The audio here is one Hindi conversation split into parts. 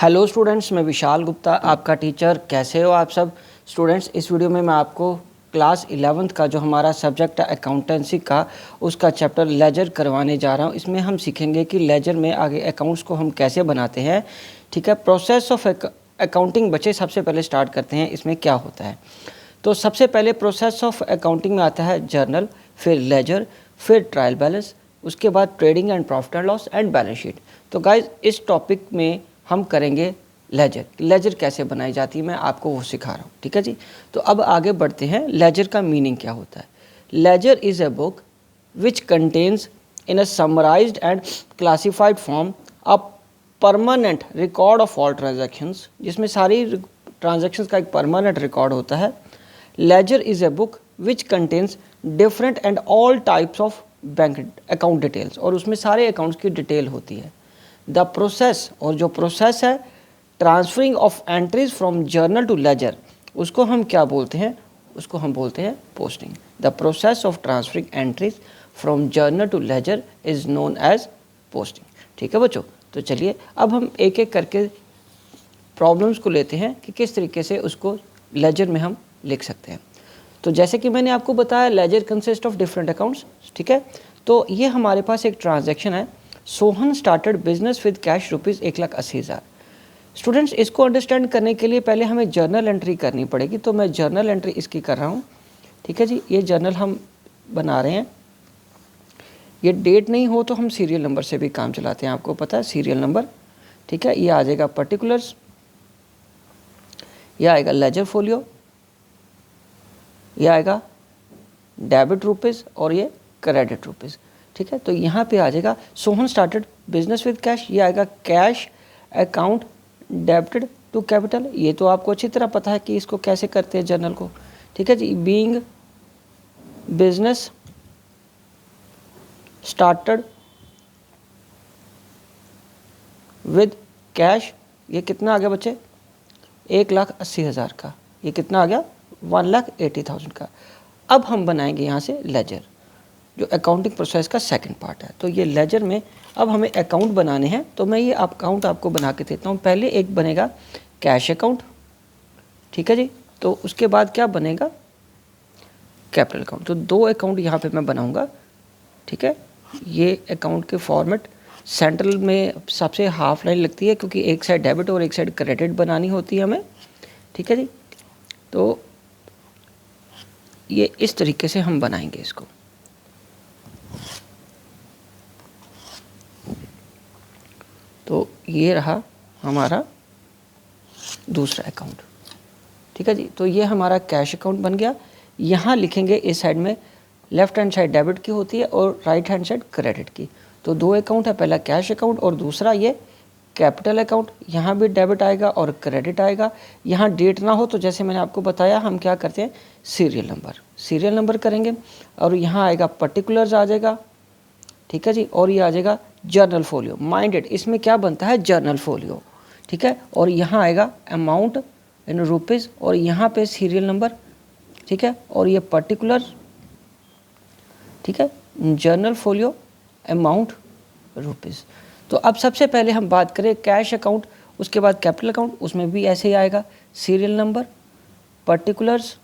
हेलो स्टूडेंट्स, मैं विशाल गुप्ता आपका टीचर। कैसे हो आप सब स्टूडेंट्स। इस वीडियो में मैं आपको क्लास 11th का जो हमारा सब्जेक्ट है अकाउंटेंसी का, उसका चैप्टर लेजर करवाने जा रहा हूं। इसमें हम सीखेंगे कि लेजर में आगे अकाउंट्स को हम कैसे बनाते हैं। ठीक है, प्रोसेस ऑफ अकाउंटिंग बच्चे सबसे पहले स्टार्ट करते हैं। इसमें क्या होता है, तो सबसे पहले प्रोसेस ऑफ अकाउंटिंग में आता है जर्नल, फिर लेजर, फिर ट्रायल बैलेंस, उसके बाद trading and profit and loss and balance sheet. तो गाइज इस टॉपिक में हम करेंगे लेजर। लेजर कैसे बनाई जाती है मैं आपको वो सिखा रहा हूँ। ठीक है जी, तो अब आगे बढ़ते हैं। लेजर का मीनिंग क्या होता है। Laser is a book which contains in a summarised and classified form a permanent record of all transactions, जिसमें सारी ट्रांजैक्शंस का एक परमानेंट रिकॉर्ड होता है। Laser is a book which contains different and all types of bank account details, और उसमें सारे अकाउंट्स की डिटेल होती है। द प्रोसेस, और जो प्रोसेस है transferring of entries from journal to ledger, उसको हम क्या बोलते हैं, उसको हम बोलते हैं posting. The process of transferring entries from journal to ledger is known as posting. ठीक है बच्चों, तो चलिए अब हम एक एक करके प्रॉब्लम्स को लेते हैं कि किस तरीके से उसको लेजर में हम लिख सकते हैं। तो जैसे कि मैंने आपको बताया, ledger consist of different accounts. ठीक है, तो ये हमारे पास एक ट्रांजैक्शन है। Sohan started business with cash rupees 1,80,000। Students, इसको अंडरस्टैंड करने के लिए पहले हमें जर्नल एंट्री करनी पड़ेगी। तो मैं जर्नल एंट्री इसकी कर रहा हूँ। ठीक है जी, ये जर्नल हम बना रहे हैं। ये डेट नहीं हो तो हम सीरियल नंबर से भी काम चलाते हैं, आपको पता है सीरियल नंबर। ठीक है, ये आ जाएगा पर्टिकुलर्स, ये आएगा लेजर फोलियो, ये आएगा डेबिट रुपीज़ और ये क्रेडिट रुपीज़। ठीक है, तो यहाँ पे आ जाएगा Sohan started business with cash, ये आएगा cash account debited to capital. ये तो आपको अच्छी तरह पता है कि इसको कैसे करते हैं जर्नल को। ठीक है जी, being business started with cash, ये कितना आ गया बच्चे, 1,80,000 का। ये कितना आ गया, 1,80,000 का। अब हम बनाएंगे यहाँ से लेजर, जो अकाउंटिंग प्रोसेस का सेकंड पार्ट है। तो ये लेजर में अब हमें अकाउंट बनाने हैं। तो मैं ये अकाउंट आपको बना के देता हूँ। पहले एक बनेगा कैश अकाउंट। ठीक है जी, तो उसके बाद क्या बनेगा, कैपिटल अकाउंट। तो दो अकाउंट यहाँ पे मैं बनाऊँगा। ठीक है, ये अकाउंट के फॉर्मेट सेंट्रल में सबसे हाफ लाइन लगती है, क्योंकि एक साइड डेबिट और एक साइड क्रेडिट बनानी होती है हमें। ठीक है जी, तो ये इस तरीके से हम बनाएंगे इसको। तो ये रहा हमारा दूसरा अकाउंट। ठीक है जी, तो ये हमारा कैश अकाउंट बन गया। यहाँ लिखेंगे इस साइड में, लेफ्ट हैंड साइड डेबिट की होती है और राइट हैंड साइड क्रेडिट की। तो दो अकाउंट है, पहला कैश अकाउंट और दूसरा ये कैपिटल अकाउंट। यहाँ भी डेबिट आएगा और क्रेडिट आएगा। यहाँ डेट ना हो तो जैसे मैंने आपको बताया, हम क्या करते हैं, सीरियल नंबर करेंगे। और यहाँ आएगा पर्टिकुलर्स आ जाएगा। ठीक है जी, और ये आ जाएगा जर्नल फोलियो माइंडेड, इसमें क्या बनता है, जर्नल फोलियो। ठीक है, और यहाँ आएगा अमाउंट इन रुपीज़ और यहाँ पे सीरियल नंबर। ठीक है, और ये पर्टिकुलर। ठीक है, जर्नल फोलियो अमाउंट रुपीज़। तो अब सबसे पहले हम बात करें कैश अकाउंट, उसके बाद कैपिटल अकाउंट, उसमें भी ऐसे ही आएगा serial number, particulars,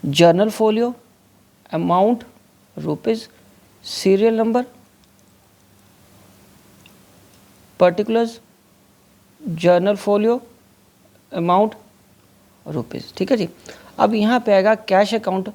journal folio, amount rupees, serial number, particulars, journal folio, amount rupees. ठीक है जी, अब यहाँ पे आएगा कैश अकाउंट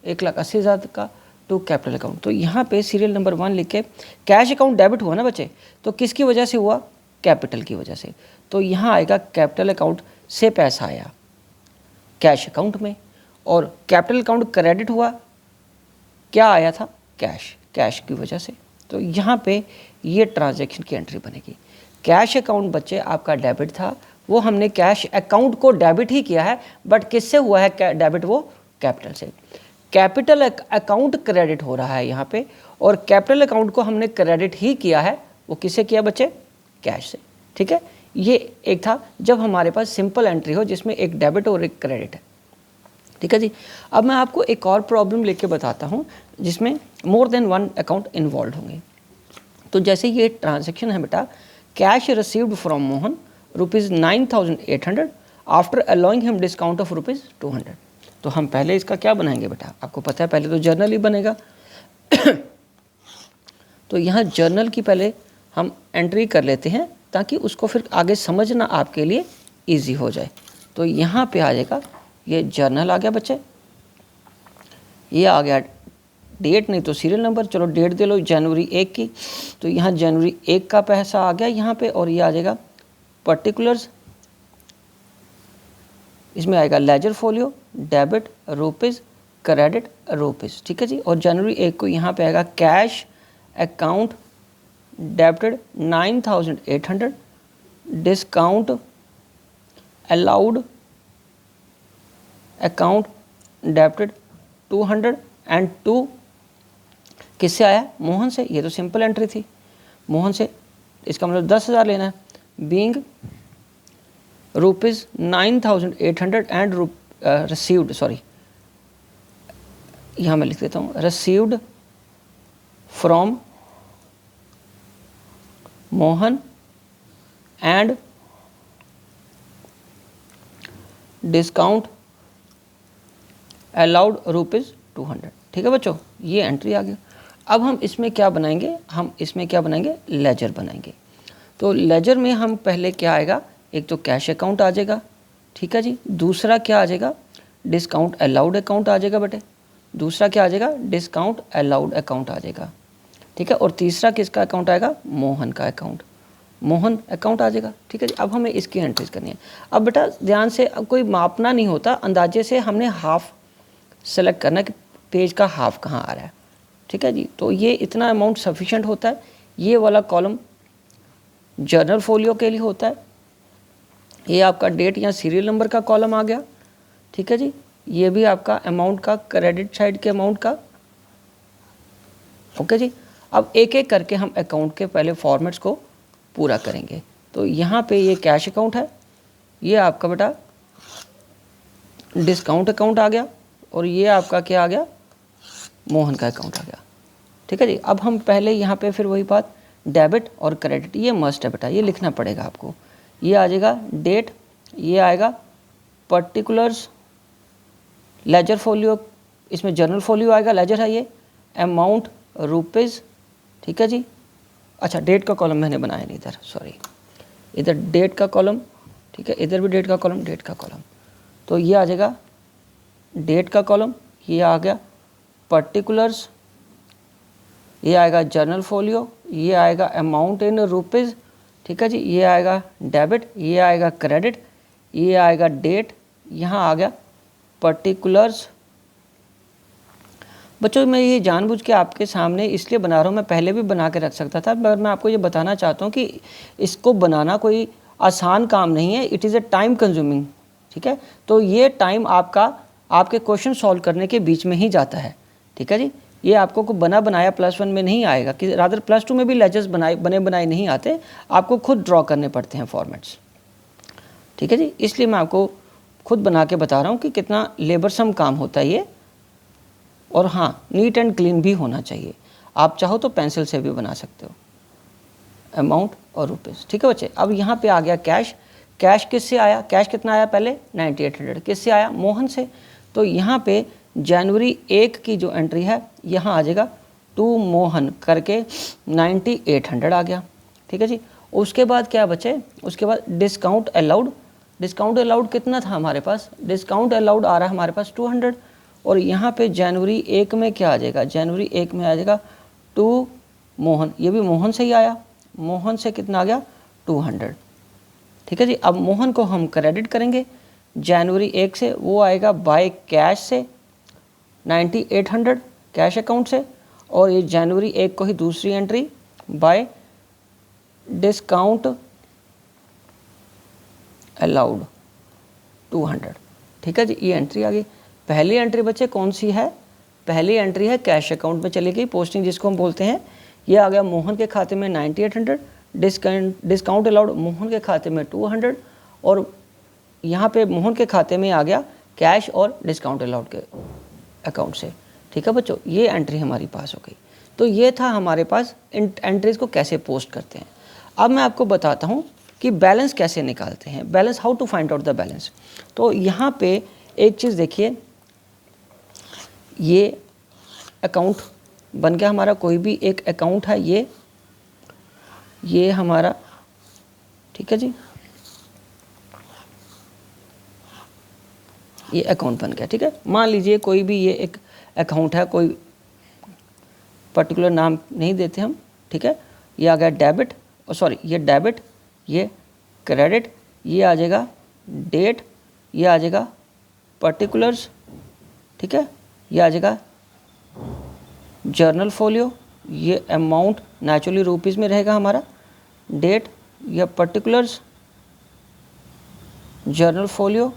1,80,000 का टू कैपिटल अकाउंट। तो यहाँ पे सीरियल नंबर 1 लिख के, कैश अकाउंट डेबिट हुआ ना बच्चे, तो किसकी वजह से हुआ, कैपिटल की वजह से। तो यहाँ आएगा कैपिटल अकाउंट से पैसा आया कैश अकाउंट में, और कैपिटल अकाउंट क्रेडिट हुआ, क्या आया था, कैश की वजह से। तो यहाँ पे ये ट्रांजैक्शन की एंट्री बनेगी। कैश अकाउंट बच्चे आपका डेबिट था, वो हमने कैश अकाउंट को डेबिट ही किया है, बट किससे हुआ है डेबिट, वो कैपिटल से। कैपिटल अकाउंट क्रेडिट हो रहा है यहाँ पे, और कैपिटल अकाउंट को हमने क्रेडिट ही किया है, वो किससे किया बच्चे, कैश से। ठीक है, ये एक था जब हमारे पास सिंपल एंट्री हो जिसमें एक डेबिट और एक क्रेडिट है। ठीक है जी, अब मैं आपको एक और प्रॉब्लम लेके बताता हूँ जिसमें more than one account involve होंगे। तो जैसे ये ट्रांजैक्शन है बेटा, cash received from Mohan ₹9,800 after allowing him discount of ₹200। तो हम पहले इसका क्या बनाएंगे बेटा, आपको पता है पहले तो जर्नल ही बनेगा। तो यहाँ जर्नल की पहले हम एंट्री कर लेते हैं ताकि उसको फिर आगे समझना आपके लिए इजी हो जाए। तो यहाँ पे आ जाएगा, ये जर्नल आ गया बच्चे, ये आ गया डेट नहीं तो सीरियल नंबर, चलो डेट दे लो जनवरी 1 की, तो यहाँ जनवरी 1 का पैसा आ गया यहाँ पे, और ये आ जाएगा पर्टिकुलर्स, इसमें आएगा ledger folio, debit rupees, credit rupees, ठीक है जी। और जनवरी 1 को यहाँ पे आएगा cash account debited 9,800, discount allowed account debited 200 and 2 किससे आया, मोहन से। ये तो सिंपल एंट्री थी, मोहन से, इसका मतलब 10,000 लेना है। बीइंग ₹9,800 एंड रिसीव्ड, सॉरी यहाँ मैं लिख देता हूँ, received from Mohan and discount allowed ₹200, ठीक है बच्चों, ये एंट्री आ गया। अब हम इसमें क्या बनाएंगे, हम इसमें क्या बनाएंगे, लेजर बनाएंगे। तो लेजर में हम पहले क्या आएगा, एक तो कैश अकाउंट आ जाएगा, ठीक है जी। दूसरा क्या आ जाएगा, डिस्काउंट अलाउड अकाउंट आ जाएगा बेटे। दूसरा क्या आ जाएगा, डिस्काउंट अलाउड अकाउंट आ जाएगा, ठीक है। और तीसरा किसका अकाउंट आएगा, मोहन का अकाउंट, मोहन अकाउंट आ जाएगा, ठीक है जी। अब हमें इसकी एंट्रीज करनी है। अब बेटा ध्यान से, अब कोई मापना नहीं होता, अंदाजे से हमने हाफ सेलेक्ट करना कि पेज का हाफ कहाँ आ रहा है, ठीक है जी। तो ये इतना अमाउंट सफिशिएंट होता है। ये वाला कॉलम जर्नल फोलियो के लिए होता है। ये आपका डेट या सीरियल नंबर का कॉलम आ गया, ठीक है जी। ये भी आपका अमाउंट का, क्रेडिट साइड के अमाउंट का, ओके जी। अब एक एक करके हम अकाउंट के पहले फॉर्मेट्स को पूरा करेंगे। तो यहाँ पे ये कैश अकाउंट है, ये आपका बेटा डिस्काउंट अकाउंट आ गया, और ये आपका क्या आ गया, मोहन का अकाउंट आ गया, ठीक है जी। अब हम पहले यहाँ पे फिर वही बात, डेबिट और क्रेडिट ये मस्ट है बेटा, ये लिखना पड़ेगा आपको। ये आ जाएगा डेट, ये आएगा पर्टिकुलर्स, लेजर फोलियो, इसमें जर्नल फोलियो आएगा, लेजर है ये, अमाउंट रुपीज़, ठीक है जी। अच्छा डेट का कॉलम मैंने बनाया नहीं इधर, सॉरी, इधर डेट का कॉलम, ठीक है, इधर भी डेट का कॉलम, डेट का कॉलम। तो ये आ जाएगा डेट का कॉलम, ये आ गया पर्टिकुलर्स, ये आएगा जर्नल फोलियो, ये आएगा अमाउंट इन रुपीज़, ठीक है जी। ये आएगा डेबिट, ये आएगा क्रेडिट, ये आएगा डेट, यहाँ आ गया पर्टिकुलर्स। बच्चों मैं ये जानबूझ के आपके सामने इसलिए बना रहा हूँ, मैं पहले भी बना के रख सकता था, मगर मैं आपको ये बताना चाहता हूँ कि इसको बनाना कोई आसान काम नहीं है, it is a time consuming, ठीक है। तो ये टाइम आपका आपके क्वेश्चन सॉल्व करने के बीच में ही जाता है, ठीक है जी। ये आपको को बना बनाया +1 में नहीं आएगा, कि रादर +2 में भी लेजर्स बने बनाए नहीं आते, आपको खुद ड्रॉ करने पड़ते हैं फॉर्मेट्स, ठीक है जी। इसलिए मैं आपको खुद बना के बता रहा हूँ कि कितना लेबरसम काम होता है ये। और हाँ, नीट एंड क्लीन भी होना चाहिए। आप चाहो तो पेंसिल से भी बना सकते हो, अमाउंट और रुपीज़, ठीक है बच्चे। अब यहाँ पे आ गया कैश, कैश किससे आया, कैश कितना आया पहले 9800, किससे आया, मोहन से। तो यहाँ पे जनवरी 1 की जो एंट्री है यहाँ आ जाएगा टू मोहन करके 9800 आ गया, ठीक है जी। उसके बाद क्या बचे, उसके बाद डिस्काउंट अलाउड, डिस्काउंट अलाउड कितना था हमारे पास, डिस्काउंट अलाउड आ रहा है हमारे पास 200। और यहाँ पे जनवरी 1 में क्या आ जाएगा, जनवरी 1 में आ जाएगा टू मोहन, ये भी मोहन से ही आया, मोहन से कितना आ गया 200, ठीक है जी। अब मोहन को हम क्रेडिट करेंगे जनवरी 1 से, वो आएगा बाय कैश से 9800 कैश अकाउंट से, और ये जनवरी 1 को ही दूसरी एंट्री बाय डिस्काउंट अलाउड 200, ठीक है जी। ये एंट्री आ गई। पहली एंट्री बच्चे कौन सी है, पहली एंट्री है कैश अकाउंट में चली गई, पोस्टिंग जिसको हम बोलते हैं। ये आ गया मोहन के खाते में 9800, डिस्काउंट अलाउड मोहन के खाते में 200, और यहाँ पे मोहन के खाते में आ गया कैश और डिस्काउंट अलाउड के अकाउंट से, ठीक है बच्चों। ये एंट्री हमारी पास हो गई। तो ये था हमारे पास इन एंट्रीज़ को कैसे पोस्ट करते हैं। अब मैं आपको बताता हूँ कि बैलेंस कैसे निकालते हैं, balance, how to find out the balance. तो यहाँ पे एक चीज़ देखिए, ये अकाउंट बन गया हमारा, कोई भी एक अकाउंट है ये हमारा, ठीक है जी, ये अकाउंट बन गया। ठीक है, मान लीजिए कोई भी ये एक अकाउंट है, कोई पर्टिकुलर नाम नहीं देते हम, ठीक है। ये आ गया डेबिट, सॉरी ये डेबिट, ये क्रेडिट, ये आ जाएगा डेट, ये आ जाएगा पर्टिकुलर्स, ठीक है, ये आ जाएगा जर्नल फोलियो, ये अमाउंट नेचुरली रुपीज़ में रहेगा हमारा, डेट, या particulars, journal folio,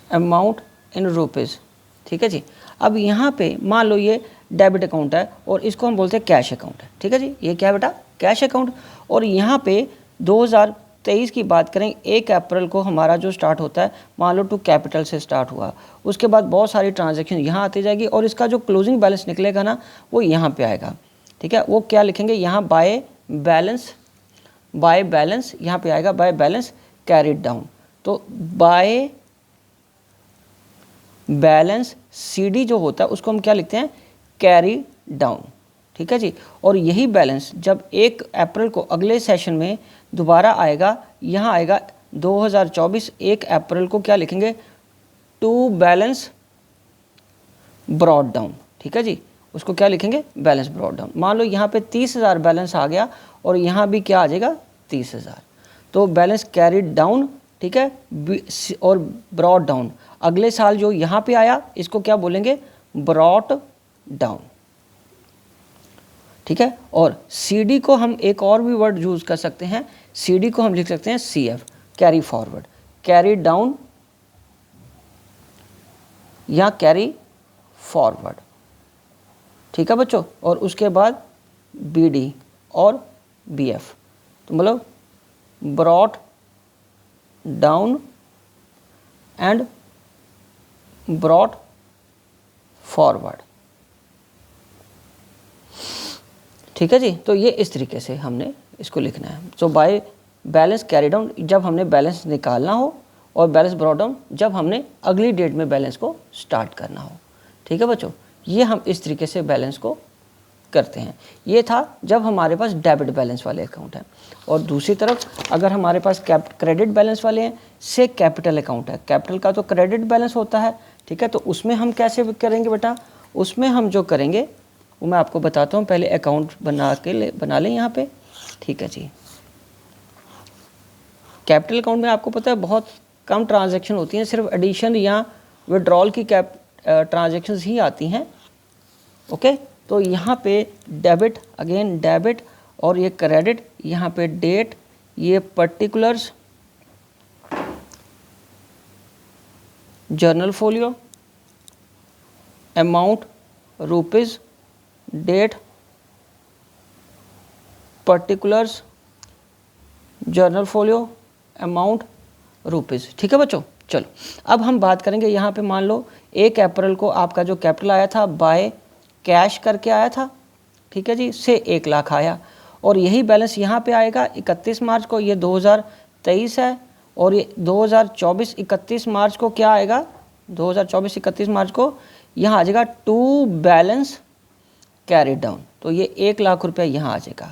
amount in rupees, ठीक है जी। अब यहाँ पे मान लो ये डेबिट अकाउंट है और इसको हम बोलते हैं कैश अकाउंट है, ठीक है जी, ये क्या है बेटा, कैश अकाउंट। और यहाँ पे 2023 की बात करें, 1 अप्रैल को हमारा जो स्टार्ट होता है, मान लो टू कैपिटल से स्टार्ट हुआ, उसके बाद बहुत सारी ट्रांजैक्शन यहाँ आती जाएगी और इसका जो क्लोजिंग बैलेंस निकलेगा ना, वो यहाँ पे आएगा, ठीक है। वो क्या लिखेंगे यहाँ, बाय बैलेंस यहाँ पे आएगा, बाय बैलेंस कैरिड डाउन। तो बाय बैलेंस CD जो होता है उसको हम क्या लिखते हैं, कैरी डाउन, ठीक है जी। और यही बैलेंस जब 1 अप्रैल को अगले सेशन में दोबारा आएगा, यहाँ आएगा 2024 1 अप्रैल को, क्या लिखेंगे, टू बैलेंस ब्रॉड डाउन, ठीक है जी, उसको क्या लिखेंगे, बैलेंस ब्रॉड डाउन। मान लो यहाँ पे 30,000 बैलेंस आ गया और यहाँ भी क्या आ जाएगा 30,000, तो बैलेंस कैरिड डाउन, ठीक है, और ब्रॉड डाउन, अगले साल जो यहाँ पे आया इसको क्या बोलेंगे, ब्रॉट डाउन, ठीक है। और CD को हम एक और भी वर्ड यूज कर सकते हैं, CD को हम लिख सकते हैं CF, carry forward, carry down या कैरी फॉरवर्ड, ठीक है बच्चों। और उसके बाद BD और BF, तो मतलब brought down and brought forward, ठीक है जी। तो ये इस तरीके से हमने इसको लिखना है। सो बाय बैलेंस कैरी डाउन जब हमने बैलेंस निकालना हो, और बैलेंस ब्रॉट डाउन जब हमने अगली डेट में बैलेंस को स्टार्ट करना हो, ठीक है बच्चों। ये हम इस तरीके से बैलेंस को करते हैं। ये था जब हमारे पास डेबिट बैलेंस वाले अकाउंट हैं। और दूसरी तरफ अगर हमारे पास क्रेडिट बैलेंस वाले हैं, से कैपिटल अकाउंट है, कैपिटल का तो क्रेडिट बैलेंस होता है, ठीक है। तो उसमें हम कैसे करेंगे बेटा, उसमें हम जो करेंगे वो मैं आपको बताता हूँ। पहले अकाउंट बना लें यहाँ पे, ठीक है जी। कैपिटल अकाउंट में आपको पता है बहुत कम ट्रांजैक्शन होती हैं, सिर्फ एडिशन या विड्रॉल की ट्रांजैक्शंस ही आती हैं, ओके। तो यहाँ पे डेबिट, अगेन डेबिट, और ये क्रेडिट, यहाँ पे डेट, ये particulars, journal folio, amount rupees, date, particulars, journal folio, amount rupees, ठीक है बच्चों। चलो अब हम बात करेंगे यहाँ पे, मान लो 1 अप्रैल को आपका जो कैपिटल आया था बाय कैश करके आया था, ठीक है जी, से 1 लाख आया, और यही बैलेंस यहाँ पे आएगा 31 मार्च को, ये 2023 है, और ये 2024 31 मार्च को क्या आएगा, 2024 31 मार्च को यहाँ आ जाएगा टू बैलेंस कैरी डाउन, तो ये 1 लाख रुपया यहाँ आ जाएगा,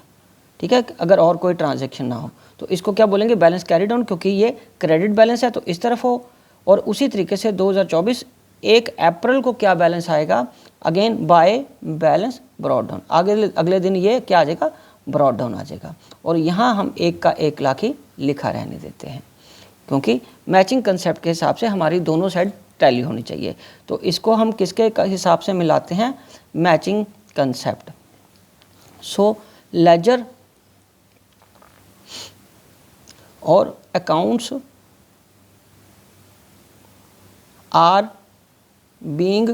ठीक है। अगर और कोई ट्रांजैक्शन ना हो तो इसको क्या बोलेंगे, बैलेंस कैरी डाउन, क्योंकि ये क्रेडिट बैलेंस है तो इस तरफ हो। और उसी तरीके से 2024 1 अप्रैल को क्या बैलेंस आएगा, again by balance brought down, आगे अगले दिन ये क्या आ जाएगा, ब्रॉड डाउन आ जाएगा। और यहाँ हम 1 का 1 लाख ही लिखा रहने देते हैं, क्योंकि मैचिंग कंसेप्ट के हिसाब से हमारी दोनों साइड टैली होनी चाहिए। तो इसको हम किसके हिसाब से मिलाते हैं, मैचिंग कंसेप्ट। सो लेजर और accounts are being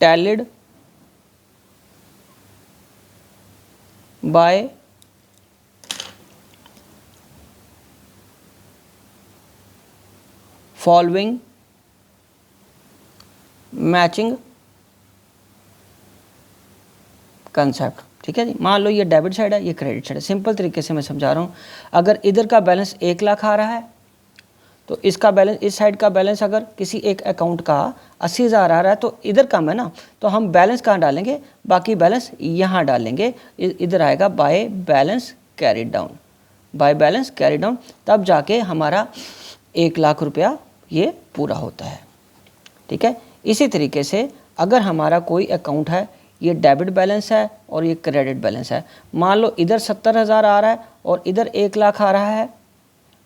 tallied by following matching concept, ठीक है जी। मान लो ये डेबिट साइड है, ये क्रेडिट साइड है। सिंपल तरीके से मैं समझा रहा हूँ। अगर इधर का बैलेंस 1 लाख आ रहा है तो इसका बैलेंस, इस साइड का बैलेंस अगर किसी एक अकाउंट का 80,000 आ रहा है तो इधर कम है ना, तो हम बैलेंस कहाँ डालेंगे, बाकी बैलेंस यहाँ डालेंगे। इधर आएगा by balance carry down, by balance carry down, तब जाके हमारा 1 लाख रुपया ये पूरा होता है, ठीक है। इसी तरीके से अगर हमारा कोई अकाउंट है, ये डेबिट बैलेंस है और ये क्रेडिट बैलेंस है, मान लो इधर 70,000 आ रहा है और इधर 1 लाख आ रहा है,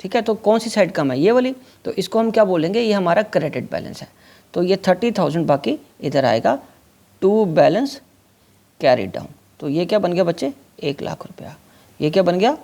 ठीक है, तो कौन सी साइड कम है, ये वाली, तो इसको हम क्या बोलेंगे, ये हमारा क्रेडिट बैलेंस है। तो ये 30,000 बाकी इधर आएगा टू बैलेंस कैरी डाउन। तो ये क्या बन गया बच्चे, 1 लाख रुपया। ये क्या बन गया,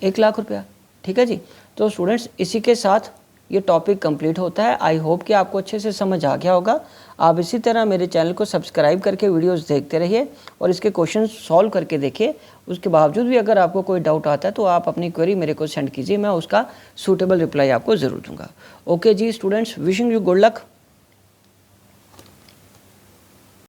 1 लाख रुपया, ठीक है जी। तो स्टूडेंट्स इसी के साथ ये टॉपिक कंप्लीट होता है। आई होप कि आपको अच्छे से समझ आ गया होगा। आप इसी तरह मेरे चैनल को सब्सक्राइब करके वीडियोस देखते रहिए और इसके क्वेश्चन सॉल्व करके देखिए। उसके बावजूद भी अगर आपको कोई डाउट आता है तो आप अपनी क्वेरी मेरे को सेंड कीजिए, मैं उसका सूटेबल रिप्लाई आपको ज़रूर दूंगा। ओके जी students, wishing you good luck.